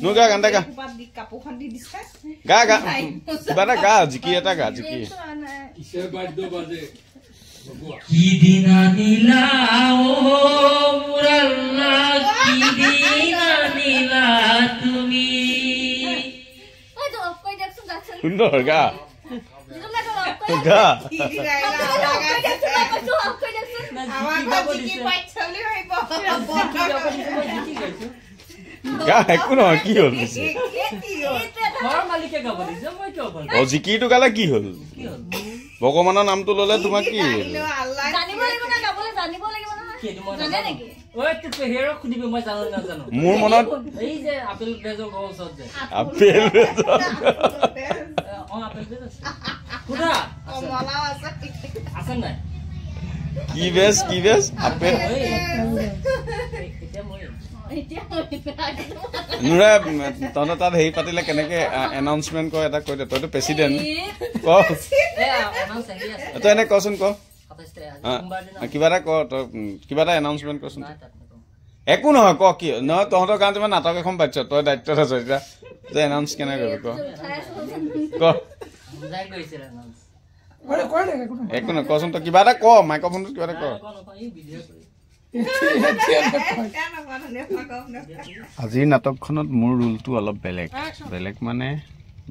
Nu ga ganda ga. Ga ga. Bara ga jiki eta ga jiki. Kidina nila o muralla kidina nila tumi. Sundor ga. Ga. Ga ekko no ki hol bisi. ঘৰ মালিকে গাব দিছে মই কিয় গাব O jiki to gala ki hol. ভগৱানৰ নামটো ললে তোমাক কি জানিব লাগিব না গাবলে জানিব লাগিব না কি মই জানে নেকি ওই তুই হেৰ খুদিবি মই জানো না জানো মোৰ মনত এই যে আপেল বেজৰ গছত যে আপেল আপেল বেজ আছে কুদা কমলা আছে আছে নাই কি বেজ আপেল নুৰা তহঁতে তাত হেৰি পাতিলে কেনেকে এনাউন্সমেন্ট কৰে এটা কৈ দে তইতো প্ৰেচিডেণ্ট ক তই এনে কচোন ক কিবা এটা ক তই কিবা এটা এনাউন্সমেন্ট কচোন একো নহয় ক কি নহয় তহঁতৰ গাঁৱত ইমান নাটক এখন পাতিছ তই দায়িত্বত আছ এতিয়া যে এনাউন্স কেনেকে কৰিবি ক একো নহয় কচোন তই কিবা এটা ক মাইক্ৰফোনটোত কিবা এটা ক আজিৰ নাটকখনত মোৰ ৰোলটো অলপ বেলেগ মানে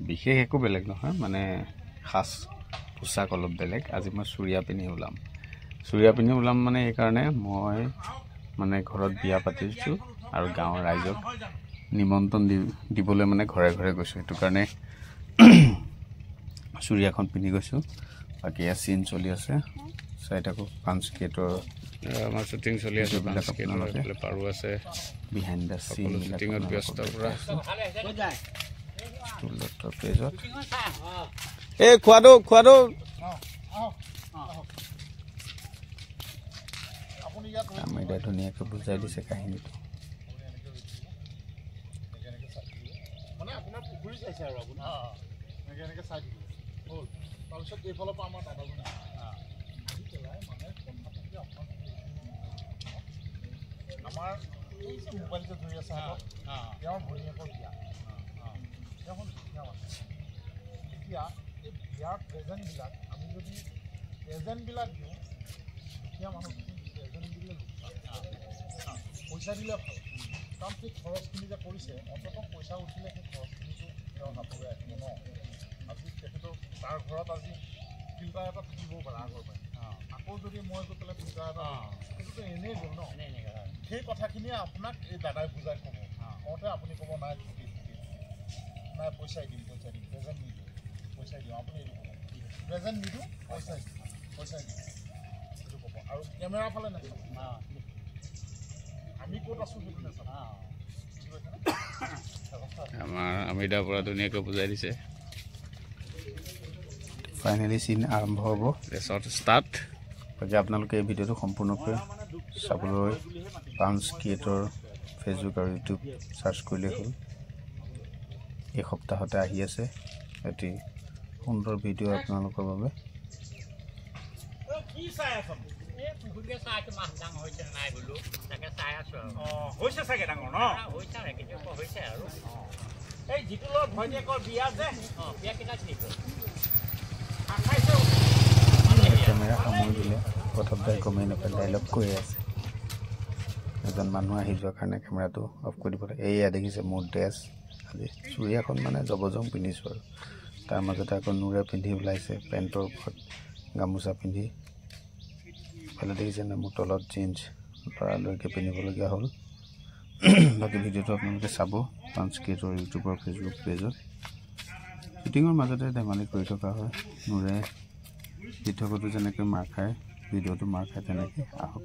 বিশেষ একো বেলেগ নহয় মানে খাস পোছাক অলপ বেলেগ আজি মই চুৰিয়া পিন্ধি ওলাম মানে এইকাৰণে মই মানে ঘৰত বিয়া পাতিছো আৰু গাঁৱৰ ৰাইজক নিমন্ত্ৰণ দিবলৈ মানে ঘৰে ঘৰে গৈছো সেইটো কাৰণে চুৰিয়াখন পিন্ধি গৈছো বাকি চিন চলি আছে চাইটাকো পাঁচ কেটৰ আমাৰ শুটিং চলি আছে বাস কেনলে পাৰু আছে বিহাইন্ড দা সিন শুটিংত ব্যস্ত পুৰা ডক্টৰ পেজত এ খুৱাদো আপুনি ইয়াত আমি দা ধুনীয়াকৈ বুজাই দিছে কাহিনীটো মানে আপোনাৰ পুখুৰী চাইছে আৰু আপুনি এনেকে চাই দিব হ'ল তাৰপিছত এইফালৰ পৰা আমাৰ দাদাজন আমাৰ এই যে মোবাইলটো ধৰি আছে তেওঁৰ ভনীয়েকৰ বিয়া এতিয়া এই বিয়াৰ প্ৰেজেণ্টবিলাক আমি যদি প্ৰেজেণ্টবিলাক দিওঁ দুখীয়া মানুহখিনি প্ৰেজেণ্টবিলাক পইচা দিলে ভাল কাৰণ সেই খৰচখিনি যে কৰিছে অন্ততঃ পইচা উঠিলে সেই খৰচখিনিতো তেওঁ নাপাবলৈ আহিব ন আজি তেখেতৰ তাৰ ঘৰত আজি ফিল্টাৰ এটা থাকিবও পাৰে আগৰ পৰাই আকৌ যদি মই গৈ পেলাই ফিল্টাৰ এটা সেইটোতো এনেই গ'ল ন সেই কথাখিনিয়ে আপোনাক এই দাদাই বুজাই ক'ব কওঁতে আপুনি ক'ব নাই নাই পইচাই দিম প্ৰেজেণ্ট নিদিওঁ পইচাই দিওঁ আপুনি প্ৰেজেণ্ট নিদিওঁ পইচাই দিম সেইটো ক'ব আৰু কেমেৰা ফালে নাচাব আমি ক'ত আছোঁ সেইটো নাচাব আমাৰ আমিদাৰ পৰা ধুনীয়াকৈ বুজাই দিছে ফাইনেলি চিন আৰম্ভ হ'ব ৰেচৰ্ট ষ্টাৰ্ট বাকী আপোনালোকে এই ভিডিঅ'টো সম্পূৰ্ণকৈ চাবলৈ পাঞ্চ ক্ৰিয়েটৰ ফেচবুক আৰু ইউটিউব চাৰ্চ কৰিলে হ'ল এই সপ্তাহতে আহি আছে এটি সুন্দৰ ভিডিঅ' আপোনালোকৰ বাবে কেমেৰা সামৰি দিলে প্ৰথমতে গমেই নাপায় ডাইলগ কৈ আছে এজন মানুহ আহি যোৱাৰ কাৰণে কেমেৰাটো অফ কৰি দিব লাগে এয়া দেখিছে মোৰ ড্ৰেছ আজি চুৰিয়াখন মানে জবজং পিন্ধিছোঁ আৰু তাৰ মাজতে আকৌ নুৰে পিন্ধি ওলাইছে পেণ্টৰ ওপৰত গামোচা পিন্ধি ভালে দেখিছে নে মোৰ তলত জিন্স লৰালৈকে পিন্ধিবলগীয়া হ'ল বাকী ভিডিঅ'টো আপোনালোকে চাব পাঞ্চ ক্ৰিয়েটৰ ইউটিউবৰ ফেচবুক পেজত শ্বুটিঙৰ মাজতে ধেমালি কৰি থকা হয় নুৰে পৃথকতো যেনেকৈ মাৰ খায় ভিডিঅ'টো মাৰ খায় তেনেকৈ আহক